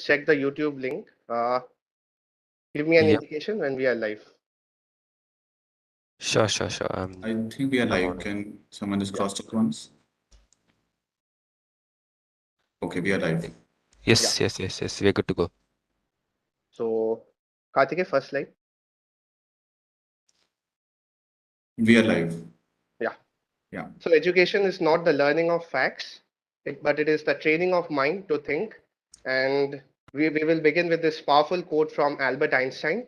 just check the YouTube link. Give me an Yep. indication when we are live. Sure. I think we are live. on. Can someone just cross check once? Okay, we are live. Yes. We're good to go. So, Karthike, first slide. We are live. Yeah. So education is not the learning of facts, but it is the training of mind to think. And we will begin with this powerful quote from Albert Einstein.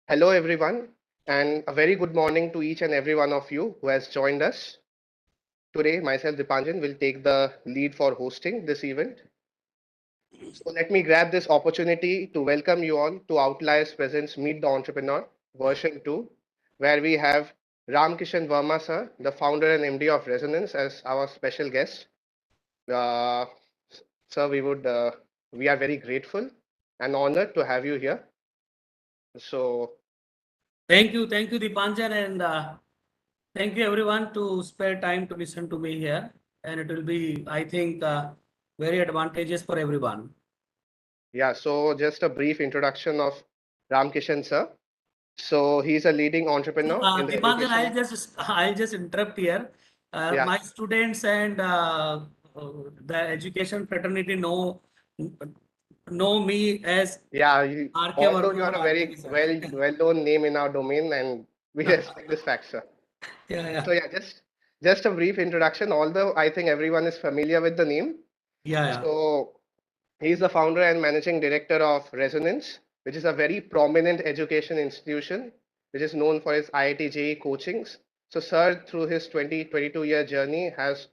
Hello, everyone, and a very good morning to each and every one of you who has joined us. Today, myself, Dipanjan, will take the lead for hosting this event. So let me grab this opportunity to welcome you all to Outliers Presents Meet the Entrepreneur version 2, where we have Ramkishan Verma sir, the founder and MD of Resonance, as our special guest. Uh, sir, we are very grateful and honored to have you here. So thank you, Dipanjan, and thank you everyone to spare time to listen to me here, and it will be, I think, very advantageous for everyone. yeah, so just a brief introduction of Ramkishan sir. So he's a leading entrepreneur in the Dipanjan, education. I'll just interrupt here. Yeah. My students and the education fraternity know me as Yeah, R.K although Verma you or are a R.K. very well-known name in our domain, and we respect this fact, sir. Yeah. So yeah, just a brief introduction. Although I think everyone is familiar with the name. Yeah. So he's the founder and managing director of Resonance, which is a very prominent education institution, which is known for its IIT JEE coachings. So sir, through his 22-year journey, has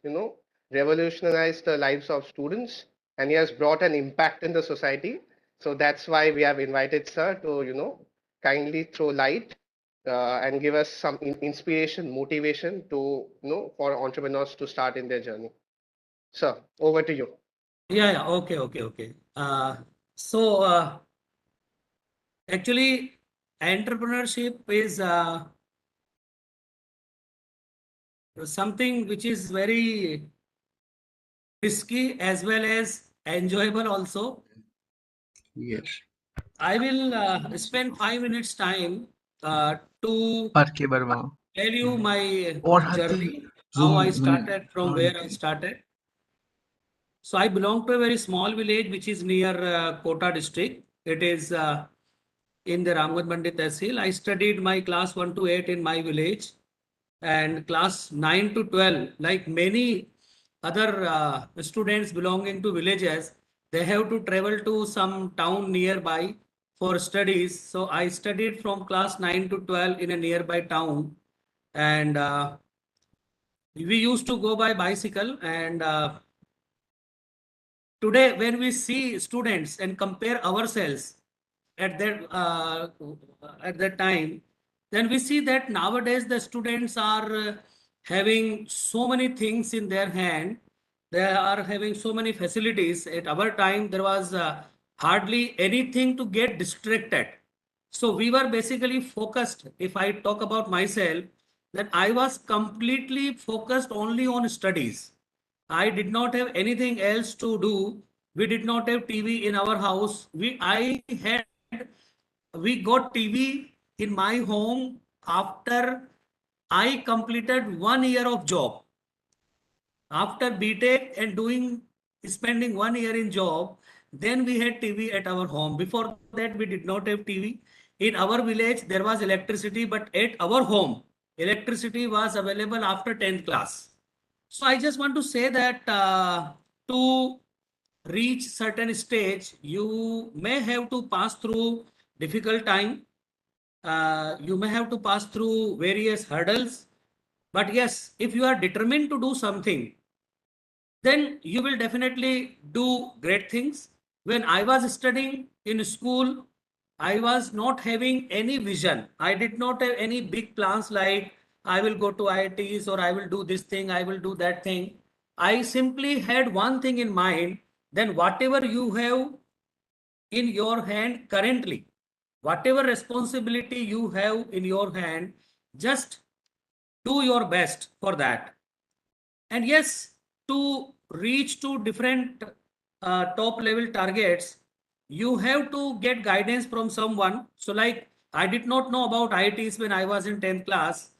revolutionized the lives of students, and he has brought an impact in the society. So that's why we have invited sir to kindly throw light and give us some inspiration, motivation to for entrepreneurs to start in their journey. Sir, over to you. Yeah. Okay. So actually, entrepreneurship is something which is very risky as well as enjoyable also. Yes. I will spend 5 minutes time to R.K Verma. tell you my और journey, हाथी how I zoom started, from where I started. So I belong to a very small village which is near Kota district. It is in the Ramganj Mandi Tehsil. I studied my class 1 to 8 in my village, and class 9 to 12, like many other students belonging to villages, they have to travel to some town nearby for studies. So I studied from class 9 to 12 in a nearby town, and we used to go by bicycle. And today, when we see students and compare ourselves at that time, then we see that nowadays the students are having so many things in their hand. They are having so many facilities. At our time, there was hardly anything to get distracted. So we were basically focused. If I talk about myself, that I was completely focused only on studies. I did not have anything else to do. We did not have TV in our house. We got TV in my home after I completed 1 year of job. After BTech and spending 1 year in job, then we had TV at our home. Before that, we did not have TV. In our village, there was electricity, but at our home, electricity was available after 10th class. So I just want to say that to reach certain stage, you may have to pass through difficult time. You may have to pass through various hurdles. But yes, if you are determined to do something, then you will definitely do great things. When I was studying in school, I was not having any vision. I did not have any big plans like I will go to IITs or I will do this thing, I will do that thing. I simply had one thing in mind, then whatever you have in your hand currently, whatever responsibility you have in your hand, just do your best for that. And yes, to reach to different top level targets, you have to get guidance from someone. So like I did not know about IITs when I was in 10th class.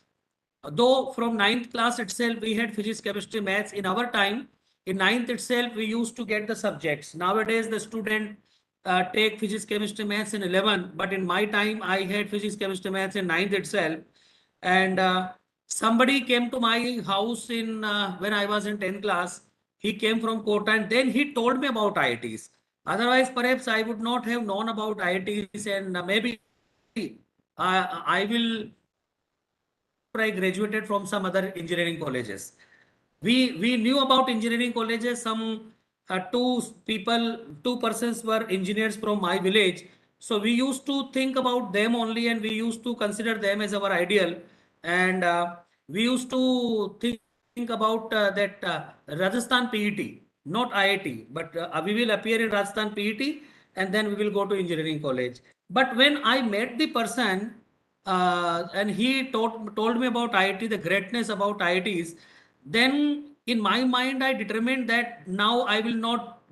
Though from 9th class itself, we had physics, chemistry, maths. In our time, in 9th itself, we used to get the subjects. Nowadays, the student take physics, chemistry, maths in 11. But in my time, I had physics, chemistry, maths in 9th itself. And somebody came to my house in when I was in 10th class. He came from Kota and then he told me about IITs. Otherwise, perhaps I would not have known about IITs, and maybe I will I graduated from some other engineering colleges. We knew about engineering colleges. Some two persons were engineers from my village. So we used to think about them only, and we used to consider them as our ideal. And we used to think about that Rajasthan PET, not IIT, but we will appear in Rajasthan PET, and then we will go to engineering college. But when I met the person, and he told me about IIT, the greatness about IITs, then in my mind, I determined that now I will not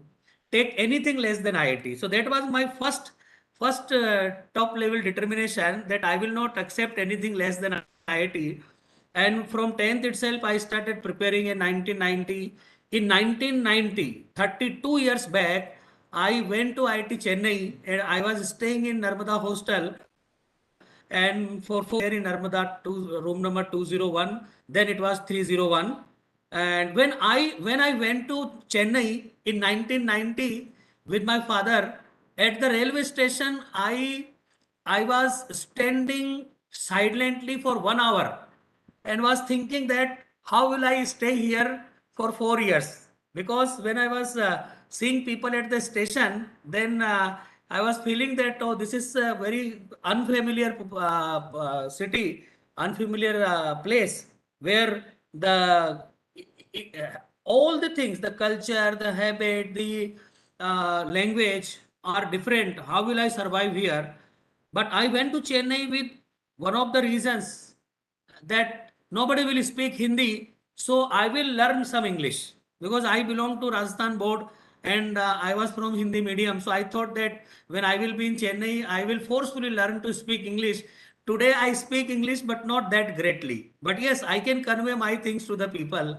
take anything less than IIT. So that was my first top level determination, that I will not accept anything less than IIT. And from 10th itself, I started preparing in 1990. In 1990, 32 years back, I went to IIT Chennai and I was staying in Narmada hostel, and for 4 years in Narmada, room number 201. Then it was 301. And when I went to Chennai in 1990 with my father, at the railway station, I was standing silently for 1 hour and was thinking that how will I stay here for 4 years? Because when I was seeing people at the station, then I was feeling that, oh, this is a very unfamiliar city, unfamiliar place where the all the things, the culture, the habit, the language are different. How will I survive here? But I went to Chennai with one of the reasons that nobody will speak Hindi, so I will learn some English, because I belong to Rajasthan board, and I was from Hindi medium. So I thought that when I will be in Chennai, I will forcefully learn to speak English. Today I speak English, but not that greatly. But yes, I can convey my things to the people.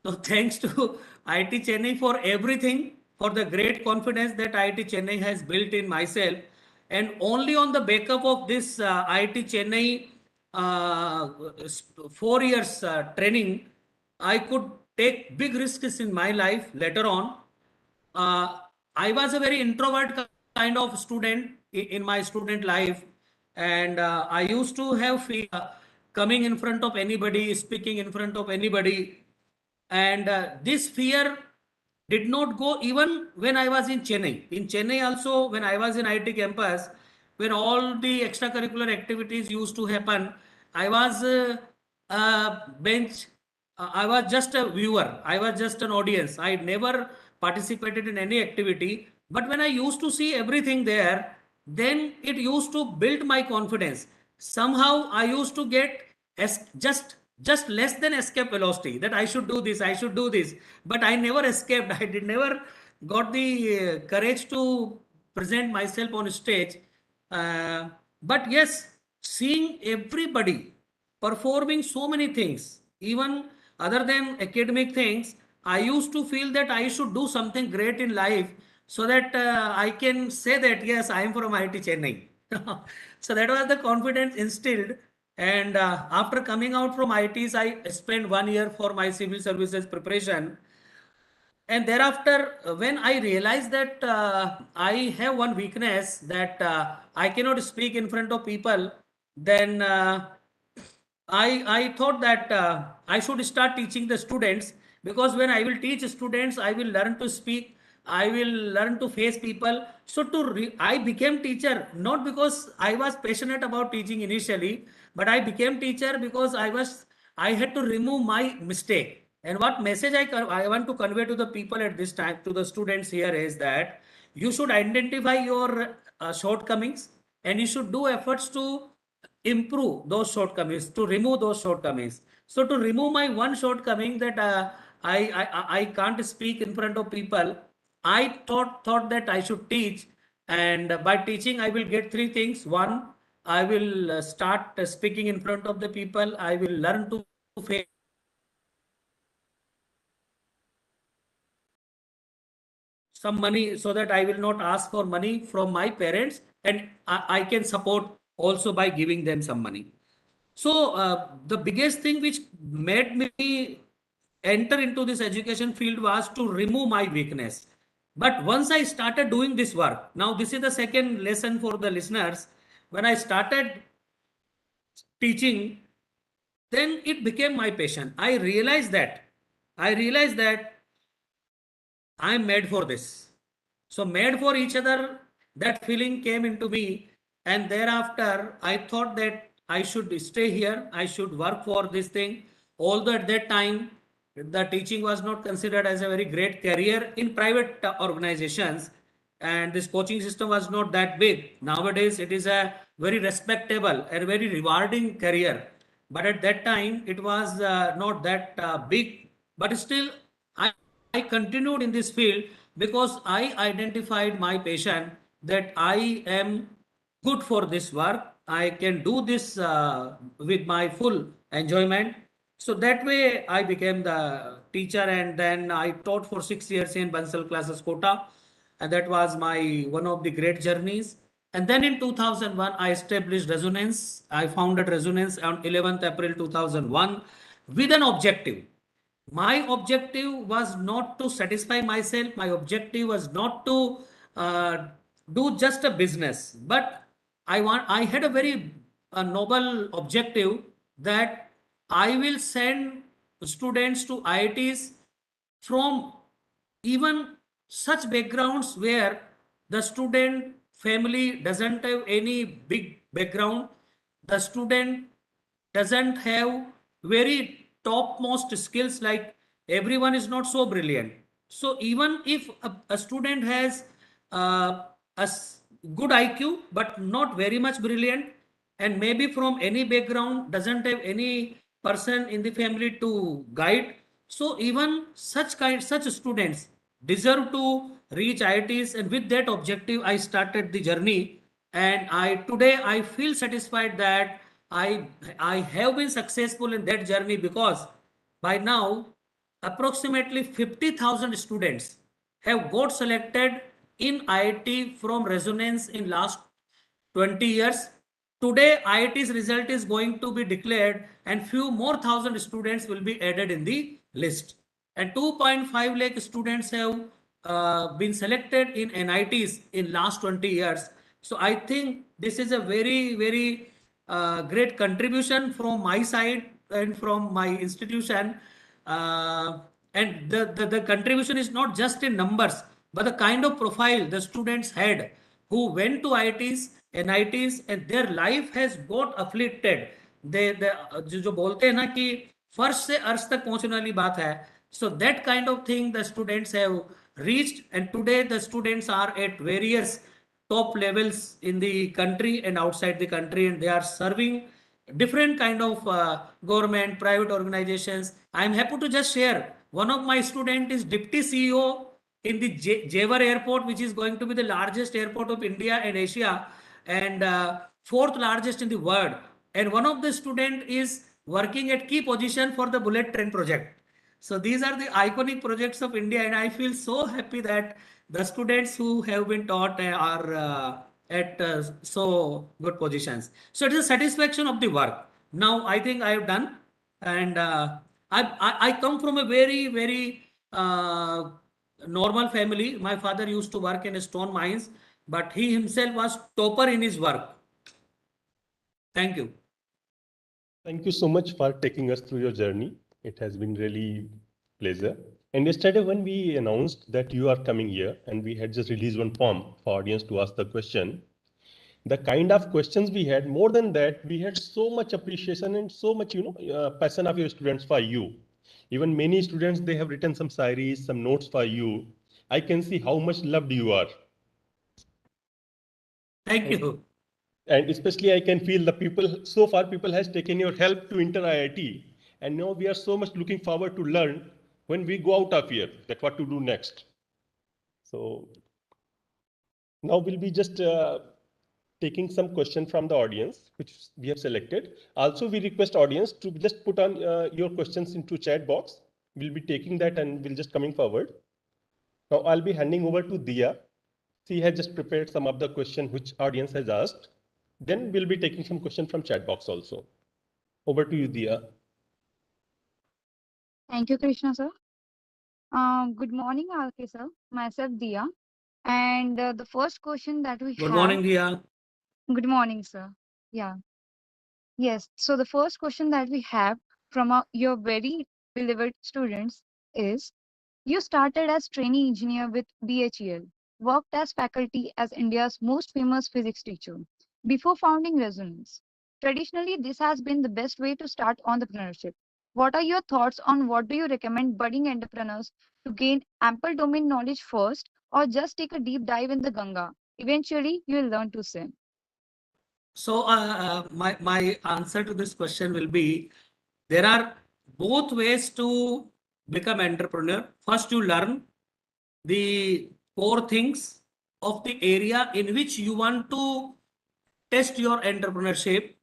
So thanks to IIT Chennai for everything, for the great confidence that IIT Chennai has built in myself. And only on the backup of this IIT Chennai 4 years training, I could take big risks in my life later on. I was a very introvert kind of student in my student life, and I used to have fear coming in front of anybody, speaking in front of anybody, and this fear did not go even when I was in Chennai. In Chennai also, when I was in IT campus, when all the extracurricular activities used to happen, I was bench. I was just a viewer. I was just an audience. I never participated in any activity. But when I used to see everything there, then it used to build my confidence. Somehow I used to get just less than escape velocity, that I should do this, I should do this, but I never escaped. I did never got the courage to present myself on stage. But yes, seeing everybody performing so many things, even other than academic things, I used to feel that I should do something great in life, so that I can say that yes, I am from IIT Chennai. So that was the confidence instilled. And after coming out from IITs, I spent 1 year for my civil services preparation. And thereafter, when I realized that I have one weakness, that I cannot speak in front of people, then I thought that I should start teaching the students, because when I will teach students, I will learn to speak, I will learn to face people. So I became teacher not because I was passionate about teaching initially, but I became teacher because I had to remove my mistake. And what message I want to convey to the people at this time, to the students here, is that you should identify your shortcomings, and you should do efforts to improve those shortcomings, to remove those shortcomings. So to remove my one shortcoming, that I can't speak in front of people, I thought that I should teach. And by teaching, I will get three things. One, I will start speaking in front of the people. I will learn to face some money so that I will not ask for money from my parents, and I can support also by giving them some money. So the biggest thing which made me enter into this education field was to remove my weakness. But once I started doing this work, now this is the second lesson for the listeners. When I started teaching, then it became my passion. I realized that I'm made for this. So made for each other, that feeling came into me. And thereafter, I thought that I should stay here. I should work for this thing. Although at that time, the teaching was not considered as a very great career in private organizations. And this coaching system was not that big. Nowadays, it is a very respectable and very rewarding career. But at that time, it was not that big. But still, I continued in this field because I identified my passion that I am good for this work. I can do this with my full enjoyment. So that way I became the teacher, and then I taught for 6 years in Bansal classes Kota. And that was my one of the great journeys. And then in 2001, I established Resonance. I founded Resonance on 11th April 2001 with an objective. My objective was not to satisfy myself. My objective was not to uh, do just a business, but I had a very noble objective that I will send students to IITs from even such backgrounds where the student family doesn't have any big background, the student doesn't have very topmost skills, like everyone is not so brilliant. So even if a student has good IQ but not very much brilliant, and maybe from any background, doesn't have any person in the family to guide, so even such students deserve to reach IITs. And with that objective, I started the journey. And I today I feel satisfied that I I have been successful in that journey, because by now approximately 50,000 students have got selected in IIT from Resonance in last 20 years. Today, IIT's result is going to be declared, and few more thousand students will be added in the list. And 2.5 lakh students have been selected in NITs in last 20 years. So I think this is a very, very great contribution from my side and from my institution. Uh, and the contribution is not just in numbers, but the kind of profile the students had who went to IITs, NITs, and their life has got afflicted. they जो बोलते हैं ना कि फर्श से अर्श तक पहुंचने वाली बात है. So that kind of thing the students have reached, and today the students are at various top levels in the country and outside the country, and they are serving different kind of government, private organizations. I am happy to just share one of my student is deputy CEO in the Jewar airport, which is going to be the largest airport of India and Asia, and fourth largest in the world. And one of the student is working at key position for the bullet train project. So these are the iconic projects of India, and I feel so happy that the students who have been taught are at so good positions. So it is a satisfaction of the work. Now I think I have done, and I come from a very, very normal family. My father used to work in stone mines, but he himself was topper in his work. Thank you. Thank you so much for taking us through your journey. It has been really pleasure. And yesterday when we announced that you are coming here and we had just released one form for audience to ask the question, the kind of questions we had, more than that, we had so much appreciation and so much, passion of your students for you. Even many students, they have written some sairis, some notes for you. I can see how much loved you are. Thank you. And especially I can feel the people, so far people has taken your help to enter IIT. And now we are so much looking forward to learn when we go out of here that what to do next. So Now we'll be just taking some question from the audience, which we have selected. Also, we request audience to just put on your questions into chat box. We'll be taking that and we'll just coming forward. Now I'll be handing over to Dia. She has just prepared some of the question which audience has asked. Then we'll be taking some question from chat box also. Over to you, Dia. Thank you, Krishna sir. Good morning, R.K sir. Myself, Dia. And the first question that we Good have. morning, Dia. Good morning, sir. Yeah. Yes. So the first question that we have from your very beloved students is, you started as trainee engineer with BHEL, worked as faculty as India's most famous physics teacher, before founding Resonance. Traditionally, this has been the best way to start entrepreneurship. What are your thoughts on what do you recommend budding entrepreneurs to gain ample domain knowledge first, or just take a deep dive in the Ganga? Eventually, you will learn to swim. So my answer to this question will be, there are both ways to become entrepreneur. First, you learn the core things of the area in which you want to test your entrepreneurship,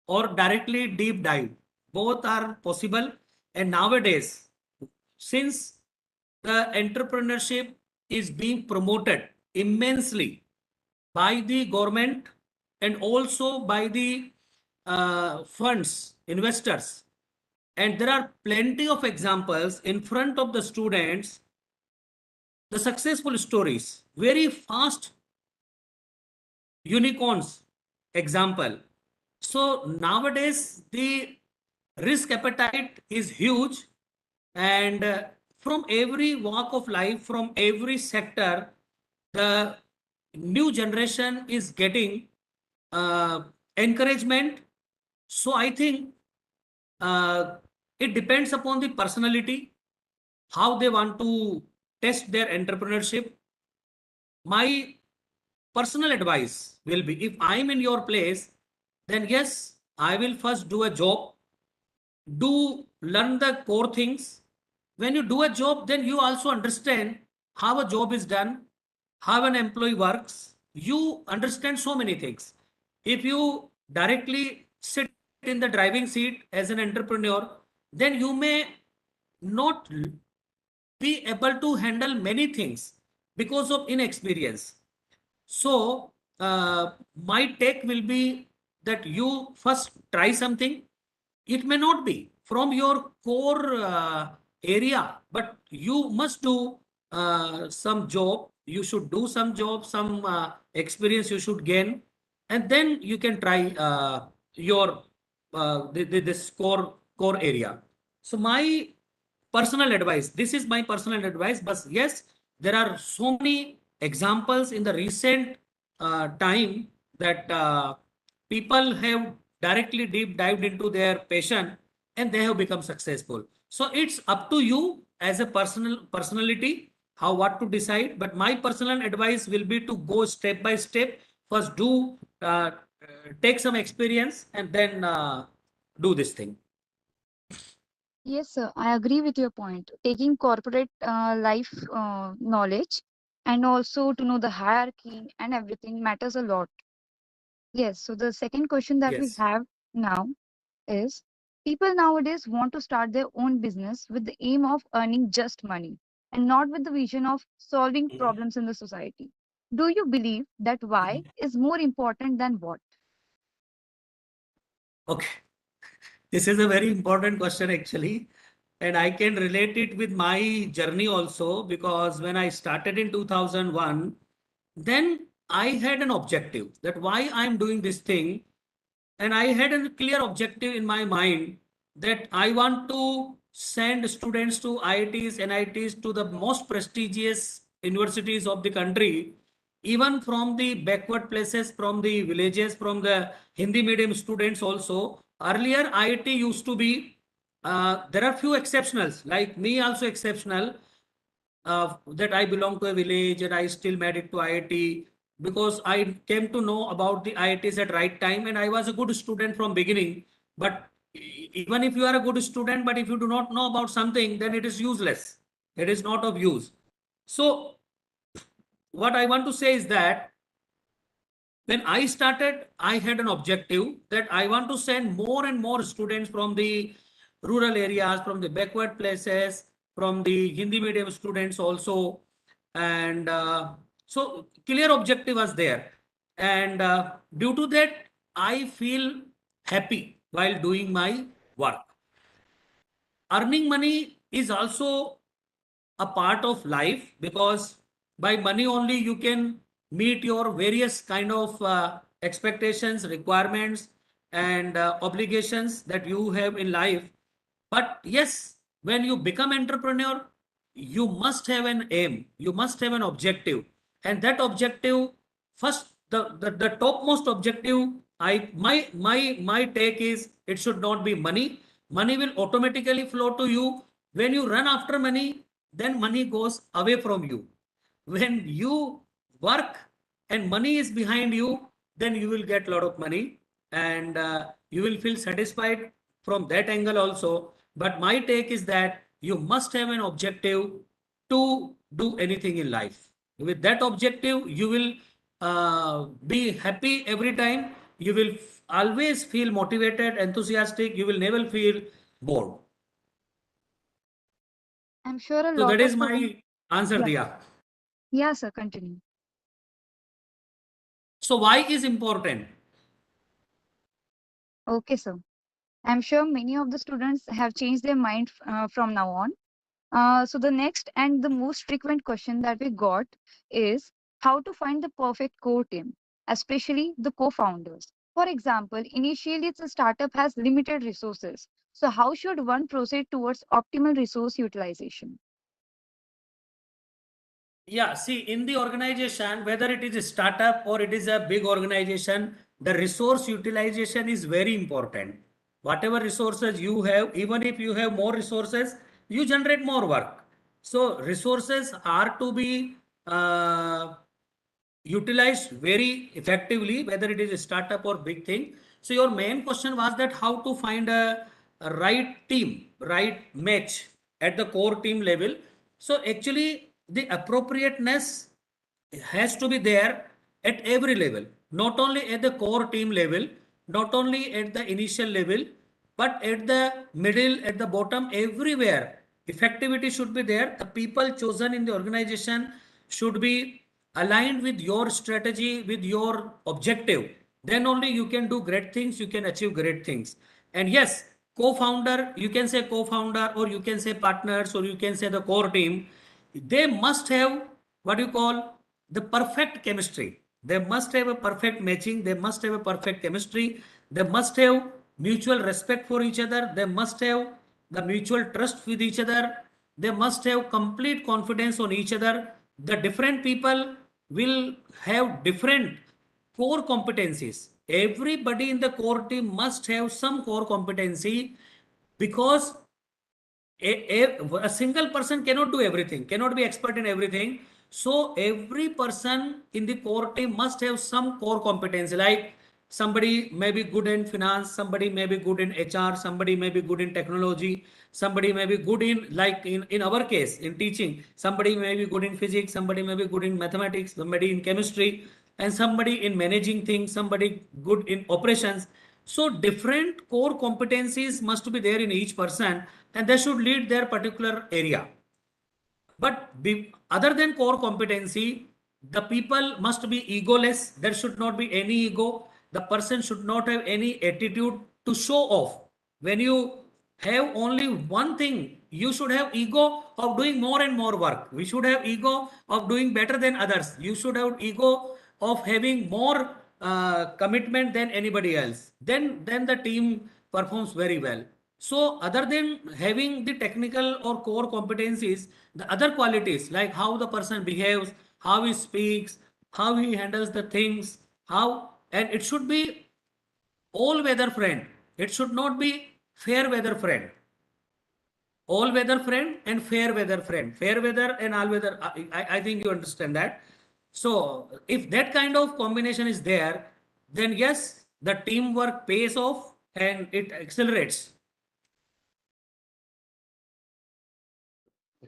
or directly deep dive. Both are possible. And nowadays, since the entrepreneurship is being promoted immensely by the government and also by the funds, investors, and there are plenty of examples in front of the students, the successful stories, very fast unicorns example. So nowadays the risk appetite is huge, and from every walk of life, from every sector, the new generation is getting encouragement. So I think it depends upon the personality, how they want to test their entrepreneurship. My personal advice will be, if I'm in your place, then yes, I will first do a job, do learn the core things. When you do a job, then you also understand how a job is done, how an employee works. You understand so many things. If you directly sit in the driving seat as an entrepreneur, then you may not be able to handle many things because of inexperience. So my take will be that you first try something. It may not be from your core area, but you must do some job. You should do some job, some experience you should gain, and then you can try your this core area. So my personal advice, this is my personal advice, but yes, there are so many examples in the recent time that people have directly deep dived into their passion and they have become successful. So it's up to you as a personality how what to decide, but my personal advice will be to go step by step. First do take some experience and then do this thing. Yes, sir, I agree with your point. Taking corporate life knowledge and also to know the hierarchy and everything matters a lot. Yes, so the second question that we Yes. have now is, people nowadays want to start their own business with the aim of earning just money and not with the vision of solving problems in the society. Do you believe that why is more important than what? Okay. This is a very important question actually, and I can relate it with my journey also, because when I started in 2001, then I had an objective that why I'm doing this thing, and I had a clear objective in my mind that I want to send students to IITs, NITs, to the most prestigious universities of the country, even from the backward places, from the villages, from the Hindi medium students also. Earlier, IIT used to be, there are few exceptionals, like me also exceptional, that I belong to a village and I still made it to IIT because I came to know about the IITs at right time, and I was a good student from beginning. But even if you are a good student, but if you do not know about something, then it is useless. It is not of use. So what I want to say is that When I started, I had an objective that I want to send more and more students from the rural areas, from the backward places, from the Hindi medium students also. And so clear objective was there. And due to that, I feel happy while doing my work. Earning money is also a part of life, because by money only you can meet your various kind of expectations, requirements, and obligations that you have in life. But yes, when you become entrepreneur, you must have an aim, you must have an objective, and that objective, first, the topmost objective, my take is, it should not be money. Money will automatically flow to you. When you run after money, then money goes away from you. When you work and money is behind you, then you will get a lot of money, and you will feel satisfied from that angle also. But my take is that you must have an objective to do anything in life. With that objective, you will be happy every time. You will always feel motivated, enthusiastic. You will never feel bored. I'm sure a So lot that of is students. my answer, Yeah, Diya. yeah, sir, continue. So why is important? Okay, sir. I'm sure many of the students have changed their mind from now on. So the next and the most frequent question that we got is how to find the perfect core team, especially the co-founders. For example, initially the startup has limited resources. So how should one proceed towards optimal resource utilization? Yeah, see, in the organization, whether it is a startup or it is a big organization, the resource utilization is very important. Whatever resources you have, even if you have more resources, you generate more work. So resources are to be utilized very effectively, whether it is a startup or big thing. So your main question was that how to find a right team, right match at the core team level. So actually the appropriateness has to be there at every level, not only at the core team level, not only at the initial level, but at the middle, at the bottom, everywhere. Effectivity should be there. The people chosen in the organization should be aligned with your strategy, with your objective. Then only you can do great things, you can achieve great things. And yes, co-founder, you can say co-founder, or you can say partners, or you can say the core team, they must have what you call the perfect chemistry. They must have a perfect matching. They must have a perfect chemistry. They must have mutual respect for each other. They must have the mutual trust with each other. They must have complete confidence on each other. The different people will have different core competencies. Everybody in the core team must have some core competency, because a single person cannot do everything, cannot be expert in everything. So every person in the core team must have some core competence. Like somebody may be good in finance, somebody may be good in HR, somebody may be good in technology, somebody may be good in, like in our case, in teaching, somebody may be good in physics, somebody may be good in mathematics, somebody in chemistry, and somebody in managing things, somebody good in operations. So different core competencies must be there in each person, and they should lead their particular area. But other than core competency, the people must be egoless. There should not be any ego. The person should not have any attitude to show off. When you have only one thing, you should have ego of doing more and more work. We should have ego of doing better than others. You should have ego of having more commitment than anybody else. Then the team performs very well. So other than having the technical or core competencies, the other qualities like how the person behaves, how he speaks, how he handles the things, how, and it should be all weather friend. It should not be fair weather friend. All weather friend and fair weather friend. Fair weather and all weather. I think you understand that. So if that kind of combination is there, then yes, the teamwork pays off and it accelerates.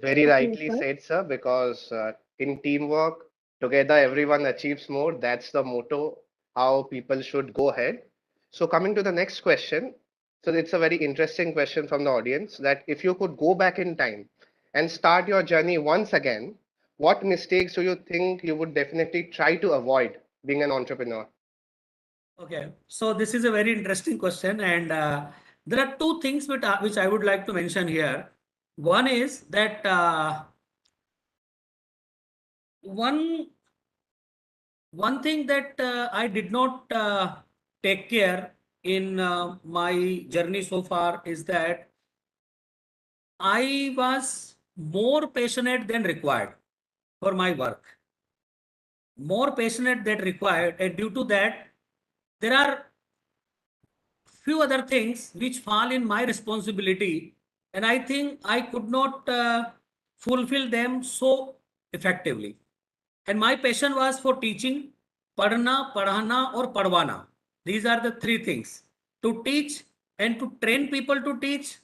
Very Okay, rightly sir. said, sir, because in teamwork, together everyone achieves more. That's the motto how people should go ahead. So coming to the next question, so it's a very interesting question from the audience that if you could go back in time and start your journey once again, what mistakes do you think you would definitely try to avoid being an entrepreneur? Okay, so this is a very interesting question, and there are two things which I would like to mention here. One is that one thing that I did not take care in my journey so far is that I was more passionate than required for my work, more passionate than required, and due to that, there are few other things which fall in my responsibility, and I think I could not fulfill them so effectively. And my passion was for teaching, padhna, padhana, or padwana. These are the three things: to teach and to train people to teach,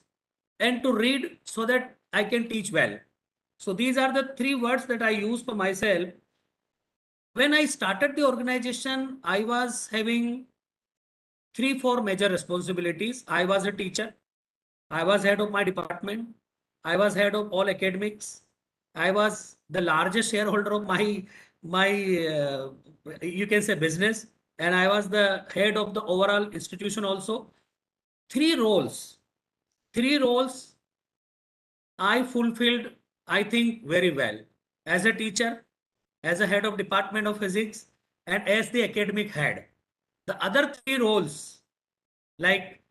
and to read so that I can teach well. So these are the three words that I use for myself. When I started the organization, I was having three, four major responsibilities. I was a teacher. I was head of my department. I was head of all academics. I was the largest shareholder of my you can say business, and I was the head of the overall institution also. Three roles, three roles I fulfilled, I think, very well. As a teacher, as a head of department of physics, and as the academic head. The other three roles, like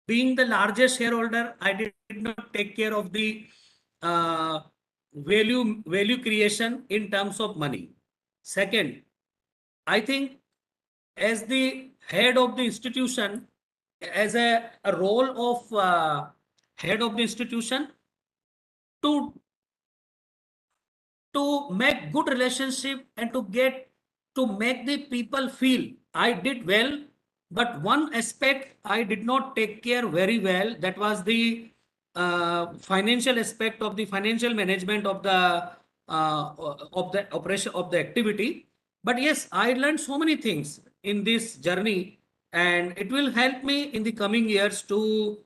being the largest shareholder, I did not take care of the uh, value creation in terms of money. Second, I think as the head of the institution, as a role of head of the institution, to make good relationship and to make the people feel I did well. But one aspect I did not take care very well, that was the financial aspect of the financial management of the operation of the activity. But yes, I learned so many things in this journey, and it will help me in the coming years to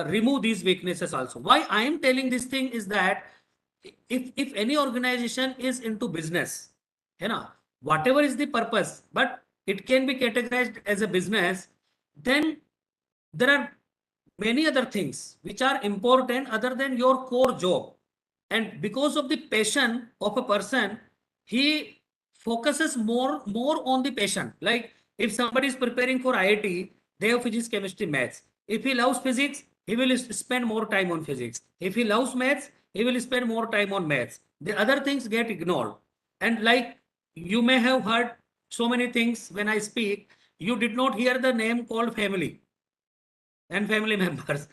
remove these weaknesses also. Why I am telling this thing is that if any organization is into business, you know, whatever is the purpose, but it can be categorized as a business, then there are many other things which are important other than your core job. And because of the passion of a person, he focuses more on the passion. Like if somebody is preparing for IIT, they have physics, chemistry, maths. If he loves physics, he will spend more time on physics. If he loves maths, he will spend more time on maths. The other things get ignored. And like you may have heard so many things when I speak, you did not hear the name called family and family members.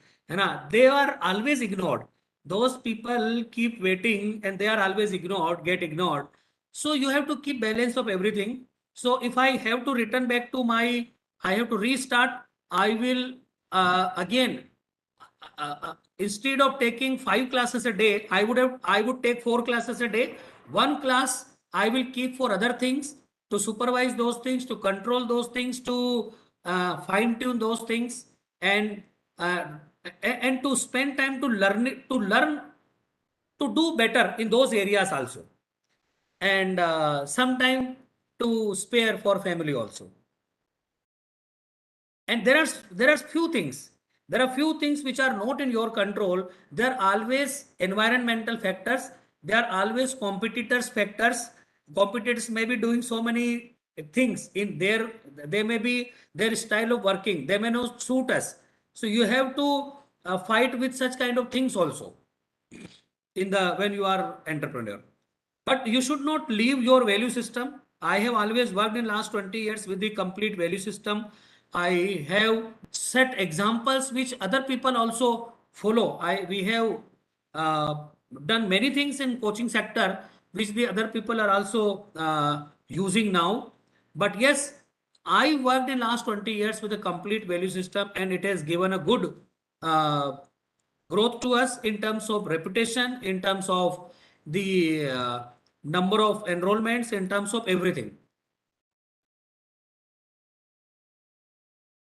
They are always ignored. Those people keep waiting and they are always ignored, get ignored. So you have to keep balance of everything. So if I have to return back to I have to restart, I will again, instead of taking 5 classes a day, I would take 4 classes a day. One class I will keep for other things, to supervise those things, to control those things, to fine tune those things, and uh, and to spend time to learn to do better in those areas also, and some time to spare for family also. And there are few things which are not in your control. There are always environmental factors, there are always competitors factors. Competitors may be doing so many things in their, they may be their style of working, they may not suit us. So you have to fight with such kind of things also in the when you are entrepreneur. But you should not leave your value system. I have always worked in last 20 years with the complete value system. I have set examples which other people also follow. We have uh, done many things in coaching sector which the other people are also using now. But yes, I worked in last 20 years with a complete value system, and it has given a good uh, growth to us in terms of reputation, in terms of the number of enrollments, in terms of everything.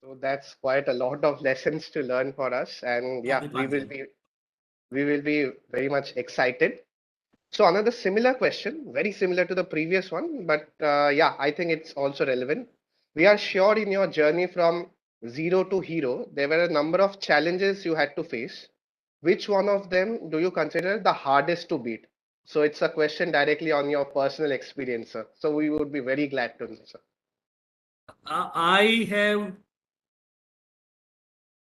So that's quite a lot of lessons to learn for us. And yeah, we will be very much excited. So another similar question, very similar to the previous one, but yeah, I think it's also relevant. We are sure in your journey from zero to hero, there were a number of challenges you had to face. Which one of them do you consider the hardest to beat? So it's a question directly on your personal experience, sir. So we would be very glad to know, sir. I have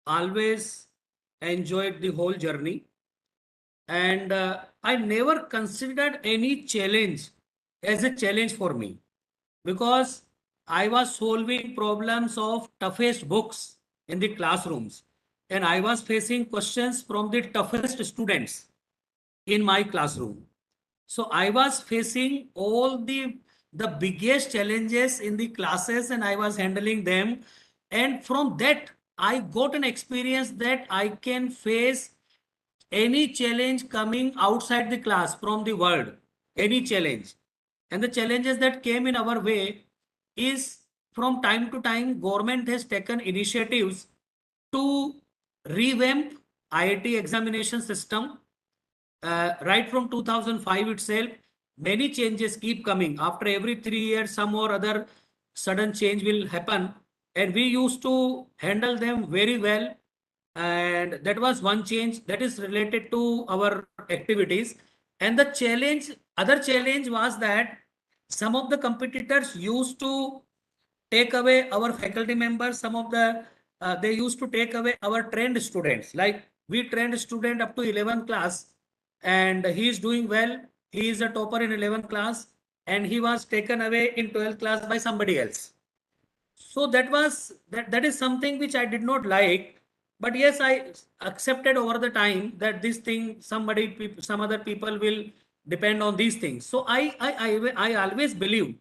always enjoyed the whole journey, and I never considered any challenge as a challenge for me, because I was solving problems of toughest books in the classrooms, and I was facing questions from the toughest students in my classroom. So I was facing all the biggest challenges in the classes, and I was handling them. And from that, I got an experience that I can face any challenge coming outside the class from the world, any challenge. And the challenges that came in our way is, from time to time, government has taken initiatives to revamp IIT examination system. Right from 2005 itself, many changes keep coming. After every 3 years, some or other sudden change will happen. And we used to handle them very well. And that was one change that is related to our activities. And the challenge, other challenge was that some of the competitors used to take away our faculty members. Some of the they used to take away our trained students. Like, we trained student up to 11th class, and he is doing well. He is a topper in 11th class, and he was taken away in 12th class by somebody else. So that is something which I did not like. But yes, I accepted over the time that this thing, some other people will depend on these things. So I always believe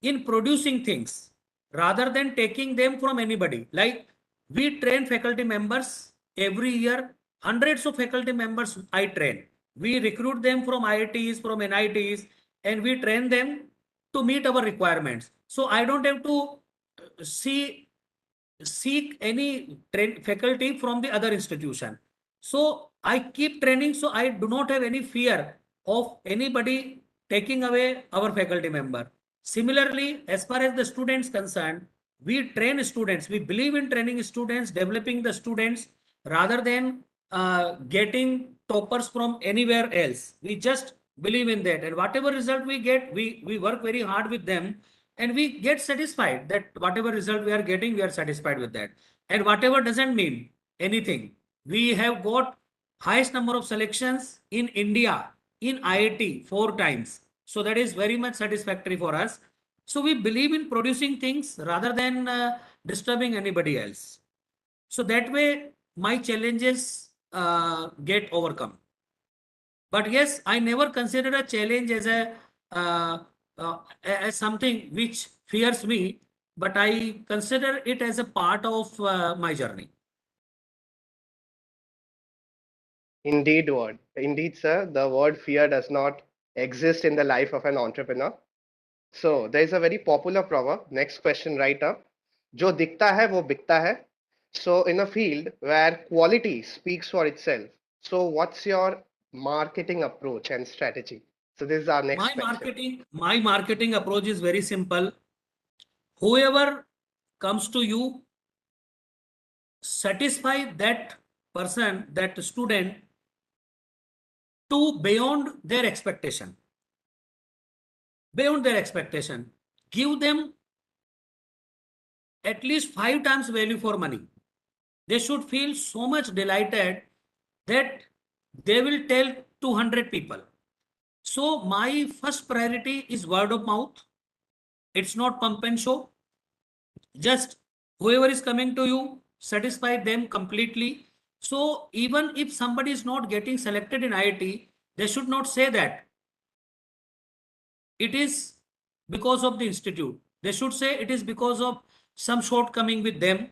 in producing things rather than taking them from anybody. Like, we train faculty members every year, hundreds of faculty members I train. We recruit them from IITs, from NITs, and we train them to meet our requirements. So I don't have to see seek any faculty from the other institution. So I keep training, so I do not have any fear of anybody taking away our faculty member. Similarly, as far as the students concerned, we train students. We believe in training students, developing the students, rather than getting toppers from anywhere else. We just believe in that, and whatever result we get, we work very hard with them, and we get satisfied that whatever result we are getting, we are satisfied with that. And whatever doesn't mean anything. We have got highest number of selections in India in IIT 4 times. So that is very much satisfactory for us. So we believe in producing things rather than disturbing anybody else. So that way my challenges get overcome. But yes, I never consider a challenge as uh, as something which fears me, but I consider it as a part of my journey. Indeed, sir. The word fear does not exist in the life of an entrepreneur. So there is a very popular proverb. Next question right up. जो दिखता है वो बिकता है. So in a field where quality speaks for itself, so what's your marketing approach and strategy? So this is our next question. My marketing approach is very simple. Whoever comes to you, satisfy that person, that student, to beyond their expectation. Beyond their expectation. Give them at least 5 times value for money. They should feel so much delighted that they will tell 200 people. So my first priority is word of mouth. It's not pump and show. Just whoever is coming to you, satisfy them completely. So even if somebody is not getting selected in IIT, they should not say that it is because of the institute. They should say it is because of some shortcoming with them.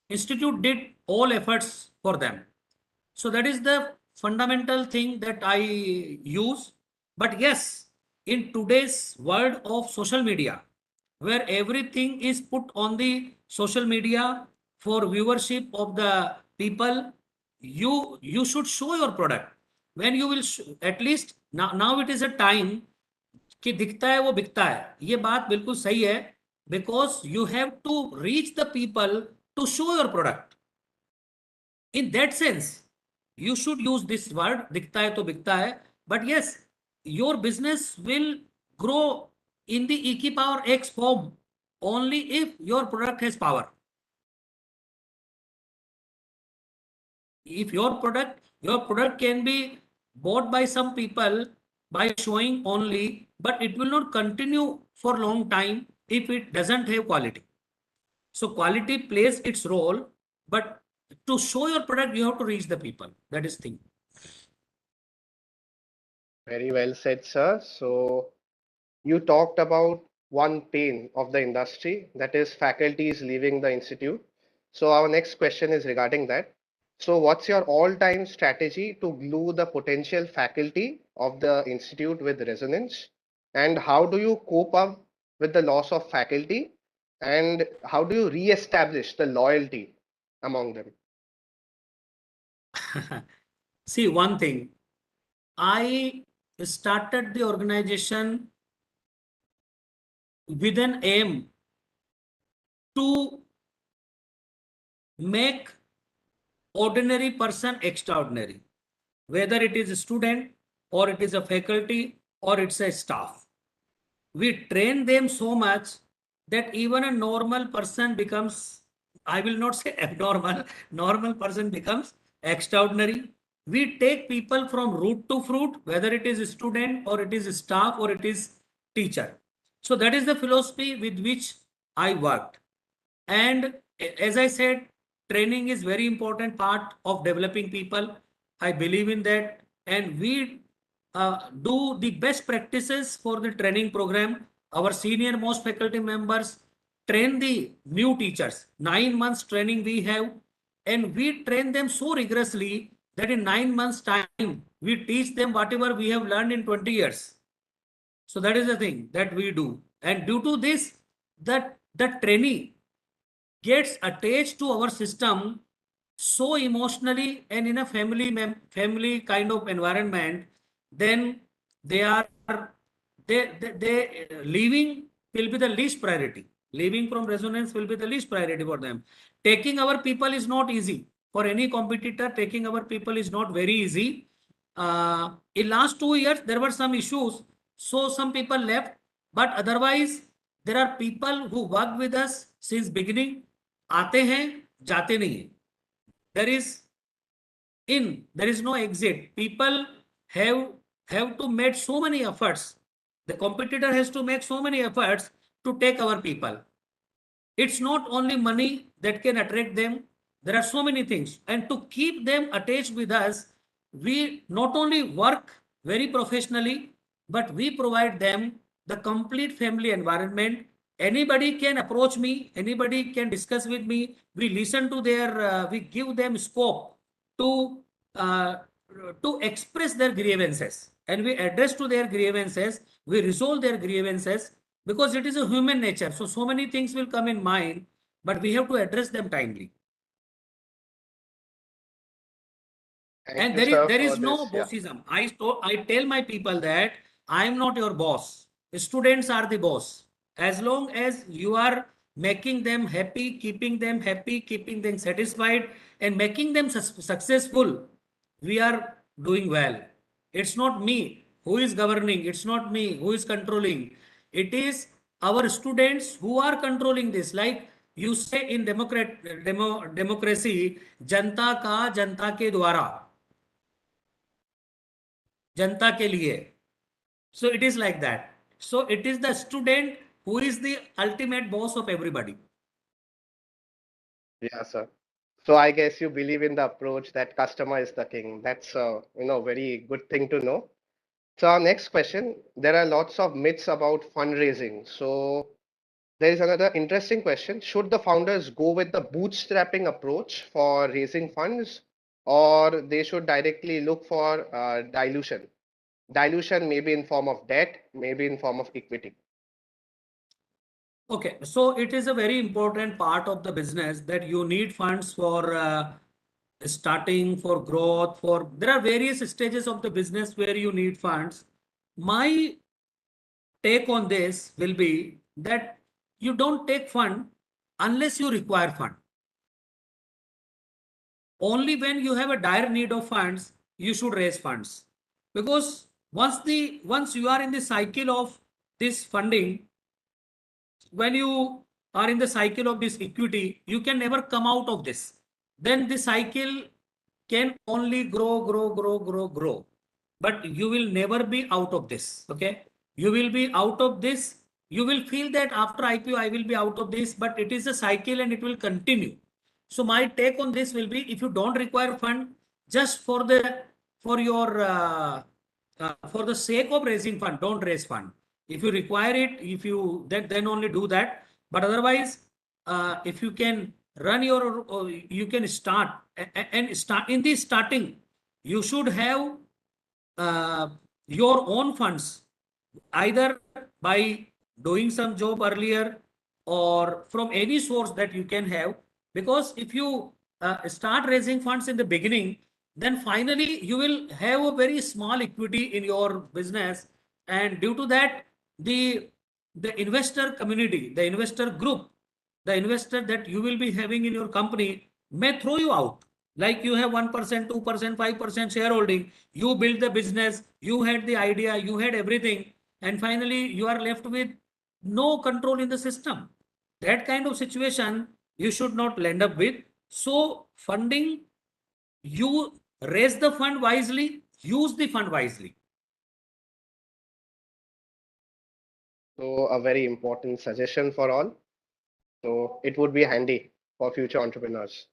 Institute did all efforts for them. So that is the fundamental thing that I use. But yes, in today's world of social media, where everything is put on the social media, for viewership of the people, you should show your product. When you will at least now it is a time कि दिखता है वो बिकता है, ये बात बिल्कुल सही है, because you have to reach the people to show your product. In that sense, you should use this word, दिखता है तो बिकता है. But yes, your business will grow in the E power X form only if your product has power. If your product can be bought by some people by showing only, but it will not continue for long time if it doesn't have quality. So quality plays its role, but to show your product, you have to reach the people. That is thing. Very well said, sir. So you talked about one pain of the industry, that is faculties leaving the institute. So our next question is regarding that. So what's your all-time strategy to glue the potential faculty of the institute with resonance? And how do you cope up with the loss of faculty? And how do you re-establish the loyalty among them? See, one thing, I started the organization with an aim to make ordinary person extraordinary, whether it is a student or it is a faculty or it's a staff. We train them so much that even a normal person becomes, I will not say abnormal, normal person becomes extraordinary. We take people from root to fruit, whether it is a student or it is a staff or it is teacher. So that is the philosophy with which I worked. And as I said, training is very important part of developing people. I believe in that. And we do the best practices for the training program. Our senior most faculty members train the new teachers. 9 months training we have. And we train them so rigorously that in 9 months time, we teach them whatever we have learned in 20 years. So that is the thing that we do. And due to this, that the trainee gets attached to our system so emotionally and in a family kind of environment, then they are they leaving will be the least priority. Leaving from resonance will be the least priority for them. Taking our people is not easy for any competitor. Taking our people is not very easy. In last 2 years there were some issues, so some people left, but otherwise there are people who work with us since beginning. आते हैं जाते नहीं है. There is there is no exit. People have to make so many efforts. The competitor has to make so many efforts to take our people. It's not only money that can attract them. There are so many things, and to keep them attached with us, we not only work very professionally, but we provide them the complete family environment. Anybody can approach me, anybody can discuss with me. We listen to their we give them scope to uh, to express their grievances, and we address to their grievances, we resolve their grievances, because it is a human nature. So many things will come in mind, but we have to address them timely. Thank And you, sir, there for is no this. Yeah. bossism. I tell my people that I am not your boss. Students are the boss. As long as you are making them happy, keeping them satisfied, and making them successful, we are doing well. It's not me who is governing. It's not me who is controlling. It is our students who are controlling this. Like you say in democracy, जनता का जनता के द्वारा, जनता के लिए. So it is like that. So it is the student who is the ultimate boss of everybody. Yeah, sir. So I guess you believe in the approach that customer is the king. That's a very good thing to know. So our next question, there are lots of myths about fundraising. So there is another interesting question. Should the founders go with the bootstrapping approach for raising funds, or they should directly look for dilution? Dilution maybe in form of debt, maybe in form of equity. Okay, so it is a very important part of the business that you need funds for starting, for growth, for there are various stages of the business where you need funds. My take on this will be that you don't take fund unless you require fund. Only when you have a dire need of funds, you should raise funds. Because once you are in the cycle of this funding, when you are in the cycle of this equity, you can never come out of this. Then the cycle can only grow. But you will never be out of this. Okay. You will be out of this. You will feel that after IPO, I will be out of this, but it is a cycle and it will continue. So my take on this will be if you don't require fund just for your for the sake of raising fund, don't raise fund. If you require it, if you then only do that. But otherwise, if you can run your, you can start and start in the starting. You should have your own funds either by doing some job earlier or from any source that you can have, because if you start raising funds in the beginning, then finally you will have a very small equity in your business, and due to that the investor community, the investor group, the investor that you will be having in your company may throw you out. Like you have 1%, 2%, 5% shareholding, you build the business, you had the idea, you had everything, and finally you are left with no control in the system. That kind of situation you should not land up with. So funding, you raise the fund wisely, use the fund wisely. So a very important suggestion for all. So it would be handy for future entrepreneurs.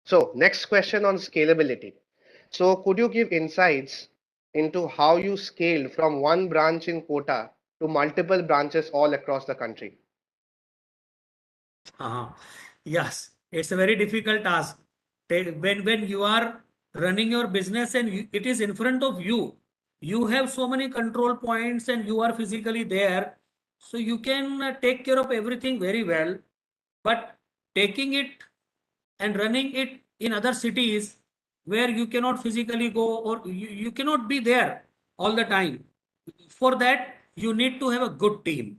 So next question on scalability. So could you give insights into how you scaled from one branch in Kota to multiple branches all across the country? Yes, it's a very difficult task. When you are running your business and it is in front of you, you have so many control points and you are physically there, so you can take care of everything very well. But taking it and running it in other cities where you cannot physically go or you cannot be there all the time. For that, you need to have a good team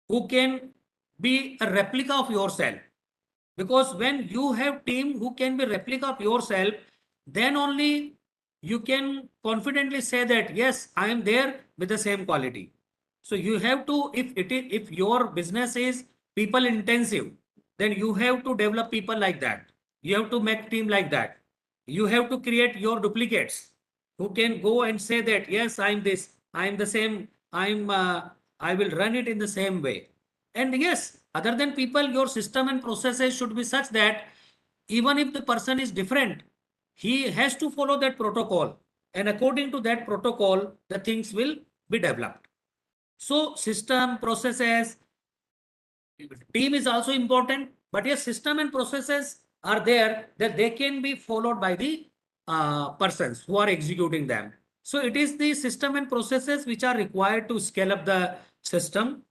who can be a replica of yourself, because when you have team who can be replica of yourself, then only you can confidently say that yes, I am there with the same quality. So you have to, if your business is people intensive, then you have to develop people like that. You have to make team like that. You have to create your duplicates who can go and say that yes, I am this, I am the same, I will run it in the same way. And yes, other than people, your system and processes should be such that even if the person is different, he has to follow that protocol. And according to that protocol, the things will be developed. So system, processes, team is also important, but yes, system and processes are there that they can be followed by the persons who are executing them. So it is the system and processes which are required to scale up the system.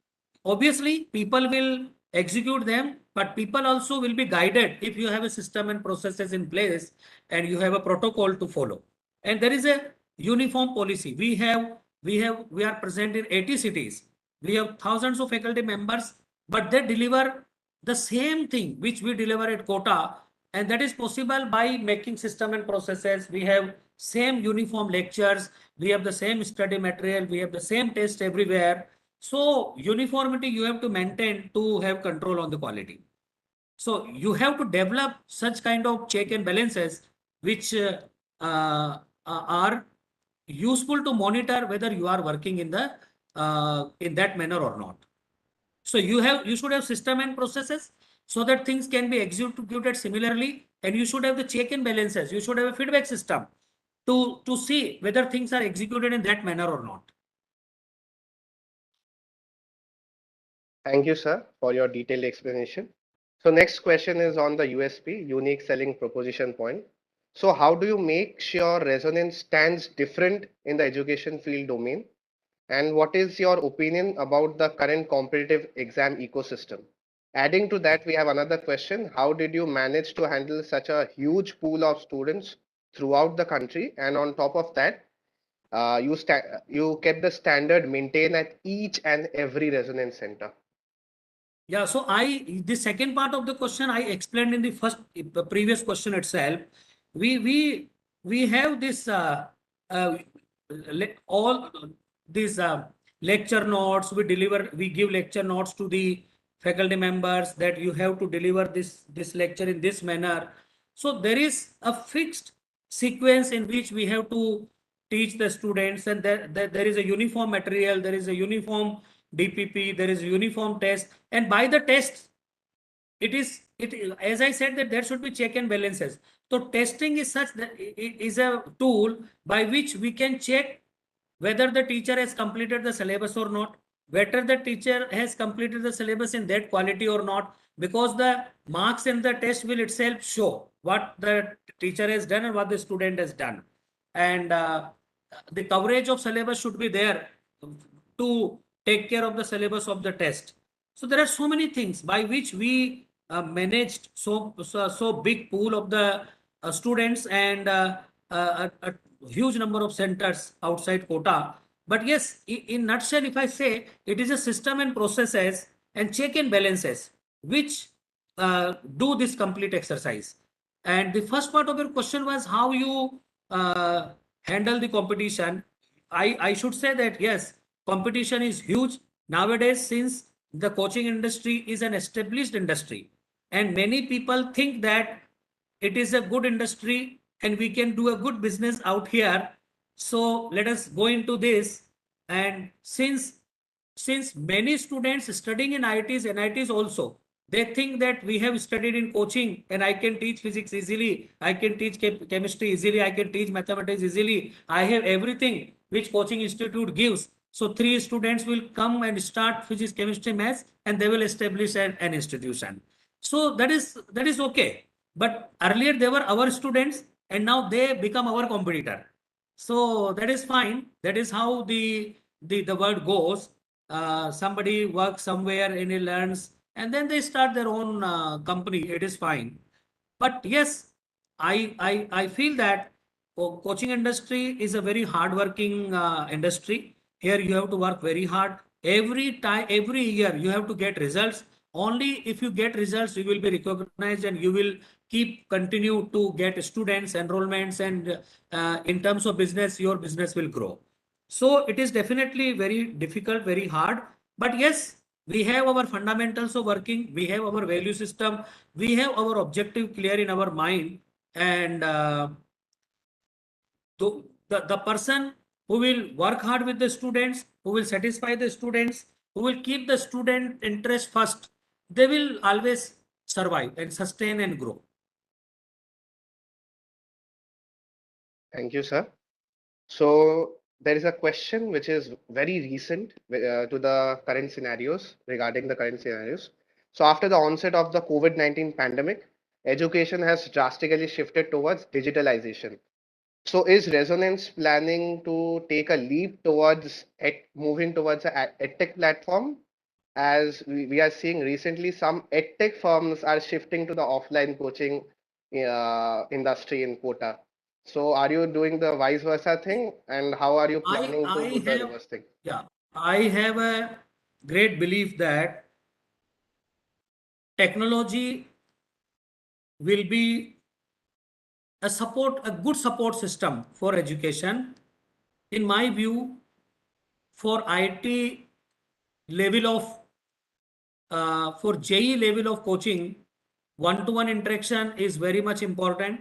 Obviously, people will execute them, but people also will be guided if you have a system and processes in place and you have a protocol to follow. And there is a uniform policy. We are present in 80 cities. We have thousands of faculty members, but they deliver the same thing which we deliver at Kota, and that is possible by making system and processes. We have same uniform lectures, we have the same study material, we have the same test everywhere. So uniformity you have to maintain to have control on the quality. So you have to develop such kind of check and balances which are useful to monitor whether you are working in the in that manner or not. So you should have system and processes so that things can be executed similarly, and you should have the check and balances. You should have a feedback system to see whether things are executed in that manner or not. Thank you, sir, for your detailed explanation. So next question is on the USP, unique selling proposition point. So how do you make sure resonance stands different in the education field domain? And what is your opinion about the current competitive exam ecosystem? Adding to that, we have another question. How did you manage to handle such a huge pool of students throughout the country? And on top of that, you kept the standard maintained at each and every resonance center. Yeah, so the second part of the question I explained in the previous question itself. We have this uh, all these lecture notes. We give lecture notes to the faculty members that you have to deliver this lecture in this manner. So there is a fixed sequence in which we have to teach the students, and there is a uniform material, there is a uniform DPP, there is a uniform test, and by the test, as I said, that there should be check and balances. So testing is such that it is a tool by which we can check whether the teacher has completed the syllabus or not, whether the teacher has completed the syllabus in that quality or not, because the marks in the test will itself show what the teacher has done and what the student has done. And the coverage of syllabus should be there to take care of the syllabus of the test. So there are so many things by which we managed so big pool of the students and a huge number of centers outside quota. But yes, in nutshell, if I say, it is a system and processes and check and balances which do this complete exercise. And the first part of your question was how you handle the competition. I should say that yes, competition is huge nowadays, since the coaching industry is an established industry and many people think that it is a good industry and we can do a good business out here. So let us go into this. And since many students studying in IITs, NITs also, they think that we have studied in coaching and I can teach physics easily, I can teach chemistry easily, I can teach mathematics easily. I have everything which coaching institute gives. So 3 students will come and start physics, chemistry, maths, and they will establish an institution. So that is okay. But earlier they were our students and now they become our competitor. So that is fine. That is how the word goes. Somebody works somewhere and he learns and then they start their own company. It is fine. But yes, I feel that coaching industry is a very hardworking industry. Here you have to work very hard. Every time, every year you have to get results. Only if you get results, you will be recognized and you will keep continue to get students, enrollments, and in terms of business, your business will grow. So it is definitely very difficult, very hard. But yes, we have our fundamentals of working, we have our value system, we have our objective clear in our mind, and the person who will work hard with the students, who will satisfy the students, who will keep the student interest first, they will always survive and sustain and grow. Thank you, sir. So there is a question which is very recent to the current scenarios, regarding the current scenarios. So after the onset of the COVID-19 pandemic, education has drastically shifted towards digitalization. So is Resonance planning to take a leap towards moving towards a edtech platform? As we are seeing recently, some edtech firms are shifting to the offline coaching industry in quota. So are you doing the vice versa thing, and how are you planning to do the reverse thing? Yeah, I have a great belief that technology will be a good support system for education. In my view, for IT level of for JE level of coaching, one-to-one interaction is very much important.